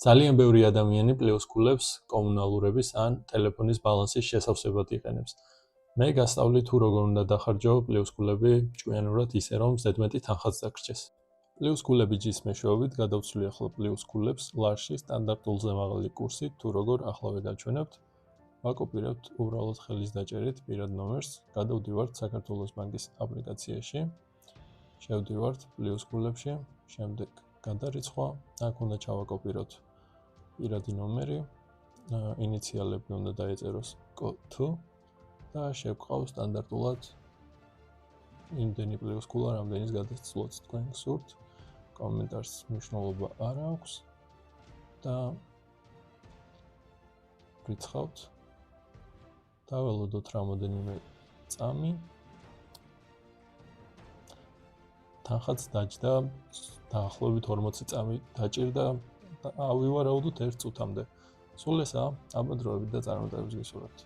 ძალიან ბევრი ადამიანი პლუს ქულებს კომუნალურების ან ტელეფონის ბალანსის შესავსებად იყენებს. მე გასწავლი თუ როგორ უნდა დახარჯო პლუს ქულები ჭკვიანურად ისე რომ ზედმეტი თანხაც დაგრჩეს. პლუს ქულები ჯის მეშვეობით გადავცვლი ახლა პლუს ქულებს ლარში სტანდარტულზე მაღალი კურსით თუ როგორ ახლავე გაჩვენებთ. ვაკოპირებთ უბრალოდ ხელის დაჭერით პირად ნომერს, გადავდივართ საქართველოს ბანკის აპლიკაციაში, შევდივართ პლუს ქულებში, შემდეგ გადარიცხვა, აქ უნდა ჩავაკოპიროთ პირადი ნომერი, ინიციალები უნდა დაეწეროს თუ და შევყავ სტანდარტულად იმდენი პლუს ქულა, რამდენის გადასცლოთ თქვენ გსურთ. კომენტარს მნიშვნელობა არ აქვს და ვრიცხავთ. დაველოდოთ რამოდენიმე წამი. თანხაც დაჯდა დაახლოებით 40 წამი დაჭირდა და ავივარაუდოთ 1 წუთამდე. სულ ესაა, აბა დროებით და წარმატებებს გისურვებთ.